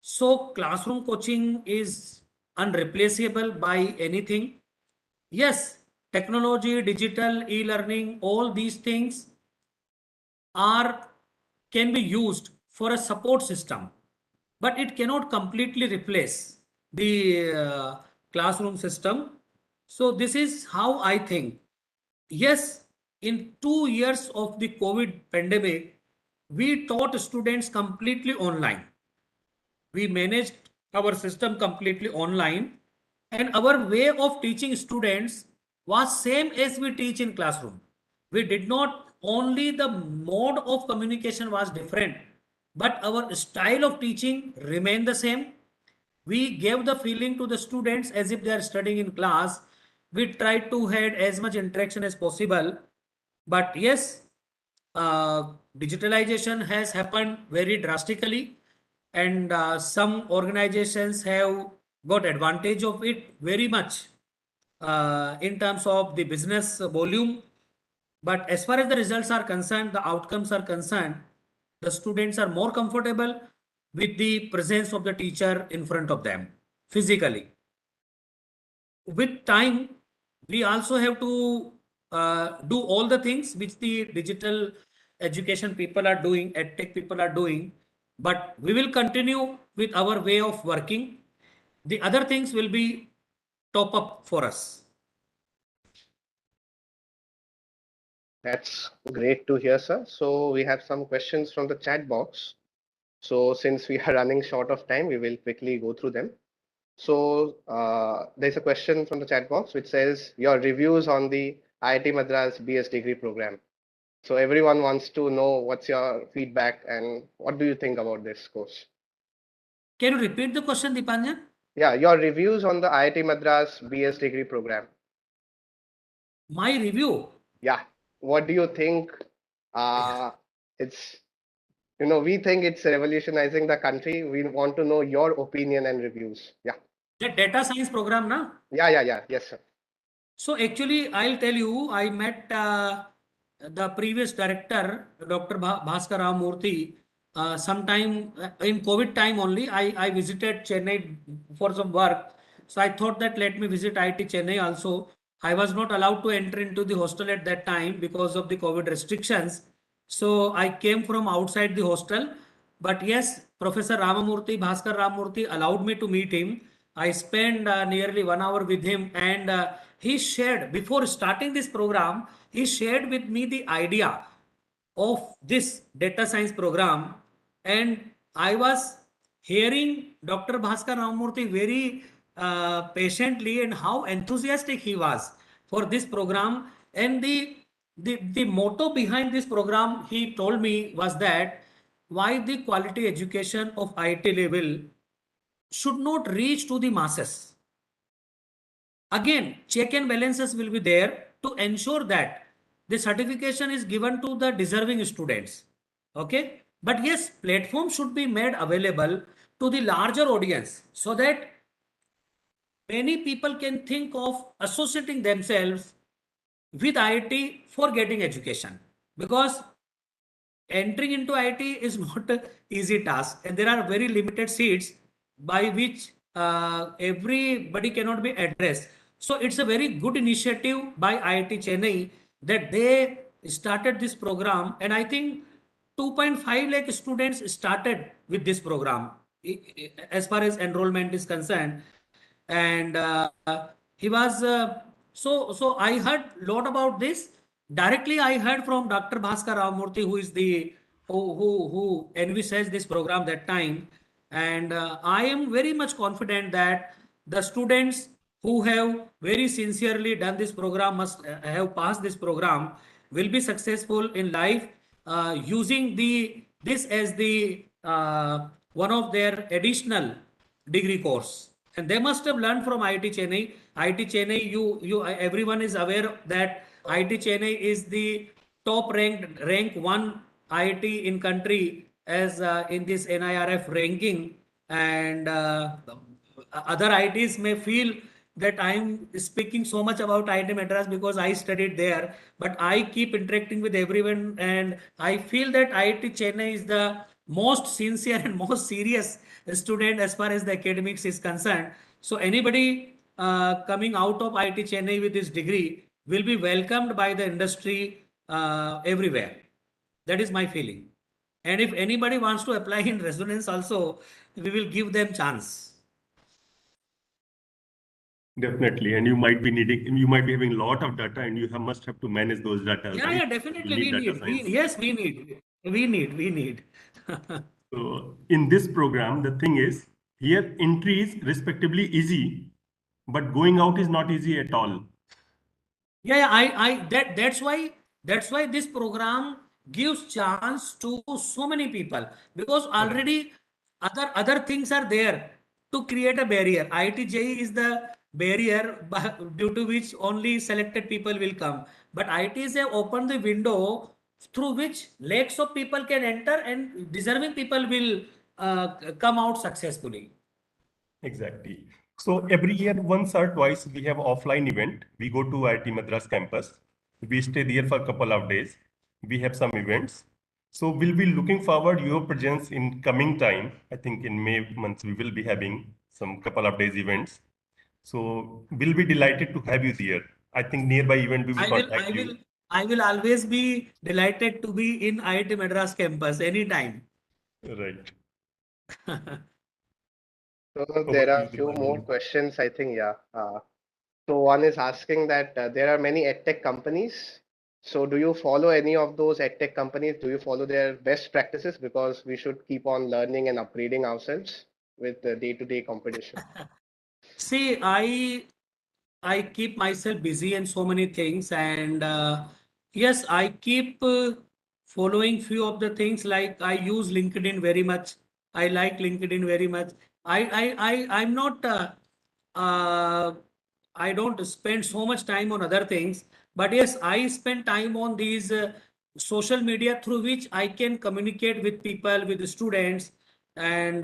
So classroom coaching is unreplaceable by anything. Yes, technology, digital, e-learning, all these things are can be used for a support system, but it cannot completely replace the classroom system. So this is how I think. Yes, in 2 years of the COVID pandemic, we taught students completely online. We managed our system completely online, and our way of teaching students was same as we teach in classroom. We did not only the mode of communication was different, but our style of teaching remained the same. We gave the feeling to the students as if they are studying in class. We tried to have as much interaction as possible. But yes, digitalization has happened very drastically, and some organizations have got advantage of it very much in terms of the business volume. But as far as the results are concerned, the outcomes are concerned, the students are more comfortable with the presence of the teacher in front of them physically. With time, we also have to do all the things which the digital education people are doing, edtech people are doing, but we will continue with our way of working. The other things will be top up for us. That's great to hear, sir. So we have some questions from the chat box. So since we are running short of time, we will quickly go through them. So there's a question from the chat box which says your reviews on the IIT Madras BS degree program. So everyone wants to know what's your feedback and what do you think about this course? Can you repeat the question, Dipanjan? Yeah, your reviews on the IIT Madras BS degree program. My review. Yeah, what do you think? It's, we think it's revolutionizing the country. We want to know your opinion and reviews. Yeah. The data science program, na? Yeah. Yes, sir. So actually, I'll tell you, I met the previous director, Dr. Bhaskar Rao Murthy, sometime in COVID time only. I visited Chennai for some work. So I thought that let me visit IIT Chennai also. I was not allowed to enter into the hostel at that time because of the COVID restrictions. So I came from outside the hostel. But yes, Professor Ramamurthy, Bhaskar Ramamurthy allowed me to meet him. I spent nearly 1 hour with him, and he shared, before starting this program, he shared with me the idea of this data science program. And I was hearing Dr. Bhaskar Ramamurthy very patiently and how enthusiastic he was for this program. And the motto behind this program, he told me, was that why the quality education of IIT level should not reach to the masses. Again, check and balances will be there to ensure that the certification is given to the deserving students. Okay. But yes, platform should be made available to the larger audience so that many people can think of associating themselves with IIT for getting education, because entering into IIT is not an easy task, and there are very limited seats by which everybody cannot be addressed. So it's a very good initiative by IIT Chennai that they started this program, and I think 2.5 lakh students started with this program as far as enrollment is concerned. And he was so I heard lot about this. Directly I heard from Dr. Bhaskar Ramamurthy, who is the who envisaged this program that time. And I am very much confident that the students who have very sincerely done this program, must have passed this program, will be successful in life using this as the one of their additional degree course. And they must have learned from IIT Chennai. IIT Chennai, everyone is aware that IIT Chennai is the top rank one IIT in country as in this NIRF ranking. And other IITs may feel that I'm speaking so much about IIT Madras because I studied there, but I keep interacting with everyone, and I feel that IIT Chennai is the most sincere and most serious student as far as the academics is concerned. So anybody coming out of IIT Chennai with this degree will be welcomed by the industry everywhere. That is my feeling. And if anybody wants to apply in resonance also, we will give them chance. Definitely, and you might be having a lot of data, and you must have to manage those data. Yeah, right? yeah, definitely we need. Yes, we need. So in this program, the thing is, here entry is respectively easy, but going out is not easy at all. That's why this program gives chance to so many people, because already other things are there to create a barrier. IIT JEE is the barrier due to which only selected people will come. But IITs have opened the window through which lakhs of people can enter and deserving people will come out successfully. Exactly. So every year, once or twice, we have offline event. We go to IIT Madras campus. We stay there for a couple of days. We have some events. So we'll be looking forward your presence in coming time. I think in May month we will be having some couple of days events. So we'll be delighted to have you there. I think nearby event we will I will, I contact will, you. I will always be delighted to be in IIT Madras campus anytime. Right. So Over there to are you, a few more Dipanjan. questions, I think, yeah. So one is asking that there are many edtech companies. So do you follow any of those edtech companies? Do you follow their best practices? Because we should keep on learning and upgrading ourselves with the day-to-day competition. See, I keep myself busy in so many things, and yes, I keep following few of the things. Like I use LinkedIn very much. I like LinkedIn very much. I'm not. Uh, I don't spend so much time on other things, but yes, I spend time on these social media through which I can communicate with people, with the students, and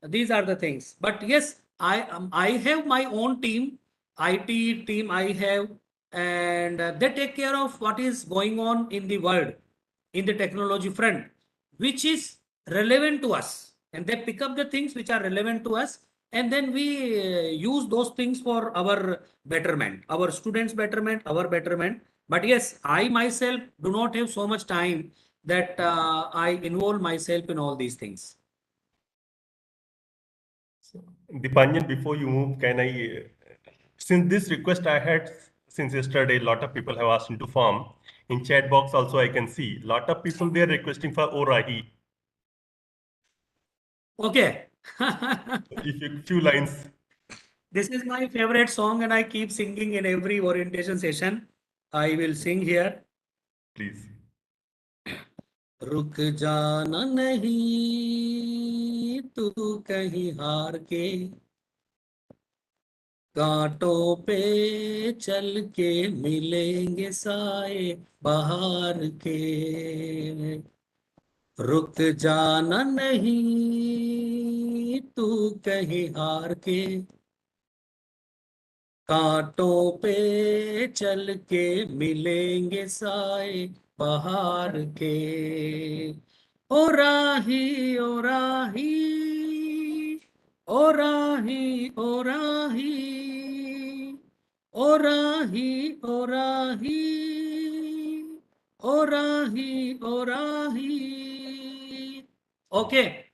these are the things. But yes, I have my own team, IT team I have, and they take care of what is going on in the world, in the technology front, which is relevant to us, and they pick up the things which are relevant to us, and then we use those things for our betterment, our students betterment, our betterment. But yes, I myself do not have so much time that I involve myself in all these things. So, Dipanjan, before you move, can I, since this request I had since yesterday, a lot of people have asked into form. In chat box also I can see lot of people they are requesting for Orahi. Okay. If you few lines, This is my favorite song, and I keep singing in every orientation session. I will sing here. please. रुक जाना नहीं तू कहीं हार के, कांटों पे चल के मिलेंगे साए बाहर के, रुक जाना नहीं तू कहीं हार के, कांटों पे चल के मिलेंगे साए बाहर के, ओ राही ओ राही, ओ राही ओ राही, ओ राही ओ राही, ओ राही ओ राही. Okay,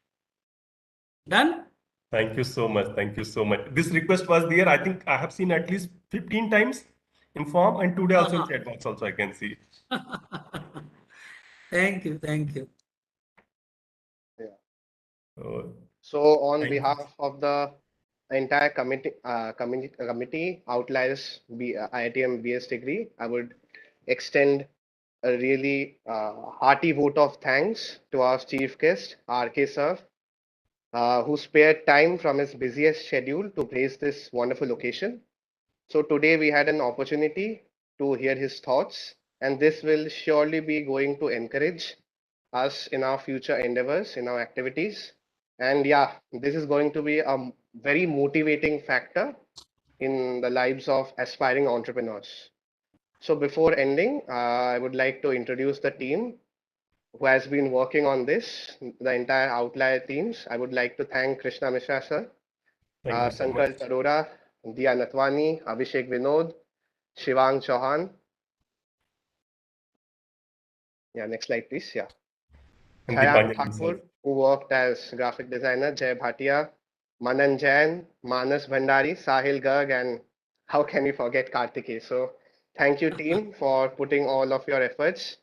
done. Thank you so much. Thank you so much. This request was there. I think I have seen at least 15 times in form and today also in chat box also I can see. Thank you, thank you. Yeah. Uh, So on thank you. behalf of the entire committee, Outliers IITM BS degree, I would extend a really hearty vote of thanks to our chief guest, R.K sir, who spared time from his busiest schedule to grace this wonderful occasion. So today we had an opportunity to hear his thoughts, and this will surely be going to encourage us in our future endeavors, in our activities. And yeah, this is going to be a very motivating factor in the lives of aspiring entrepreneurs. So before ending, I would like to introduce the team who has been working on this, the entire Outlier teams. I would like to thank Krishna Mishra sir, Thank you so much. Sankal Arora, Dia Natwani, Abhishek Vinod, Shivang Chauhan. Yeah, next slide, please. Yeah. And Chayat Dipanjan Thakur, himself. who worked as graphic designer, Jay Bhatia, Manan Jain, Manas Bhandari, Sahil Garg, and how can we forget Kartikeya? So thank you, team, for putting all of your efforts.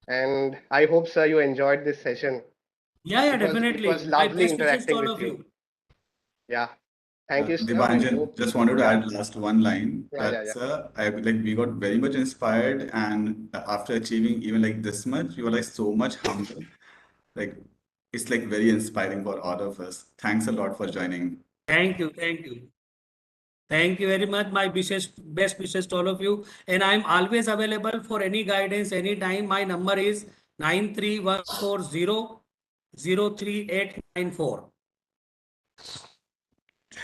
And I hope, sir, you enjoyed this session. Yeah, It was definitely. My lovely best wishes to interacting all with of you. you. Yeah. Thank you, sir. We Dipanjan, hope. just wanted to add last one line Yeah, that yeah. we got very much inspired, and after achieving even like this much, we were like so much humble. Like it's like very inspiring for all of us. Thanks a lot for joining. Thank you. Thank you. Thank you very much. My wishes, best wishes to all of you. And I'm always available for any guidance, anytime. My number is 93140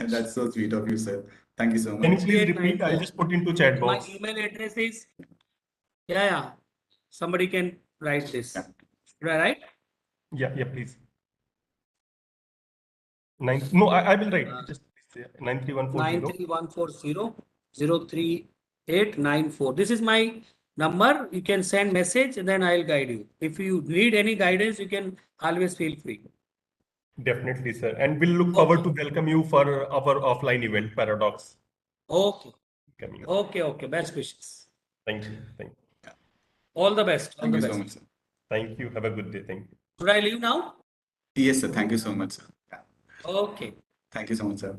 That's so sweet of you, sir. Thank you so Can you much. please repeat? I'll 3894. just put into chat My box. email address is, yeah. Somebody can write this. Yeah. Should I write? Yeah, please. No, I will write. Just 93140. 93140 This is my number. You can send message and then I'll guide you. If you need any guidance, you can always feel free. Definitely, sir. And we'll look forward to welcome you for our offline event, Paradox. Okay. Coming up. Okay. Best wishes. Thank you. All the best. All Thank the you best. so much, sir. Thank you. Have a good day. Thank you. Should I leave now? Yes, sir. Thank you so much, sir. Yeah. Okay. Thank you so much, sir.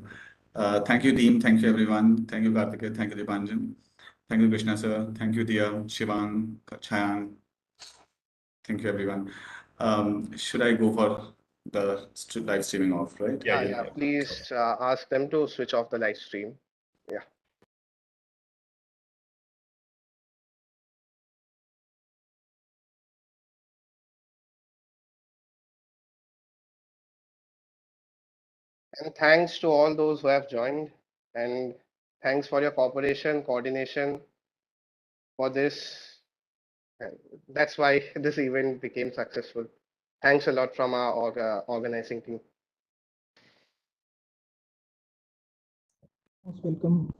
Thank you, team. Thank you, everyone. Thank you, Karthika. Thank you, Dipanjan. Thank you, Krishna, sir. Thank you, Dia, Shivang, Chayan. Thank you, everyone. Should I go for the live streaming off, right? Yeah. Please ask them to switch off the live stream. Yeah. And thanks to all those who have joined. And thanks for your cooperation, coordination for this. And that's why this event became successful. Thanks a lot from our organizing team. Most welcome.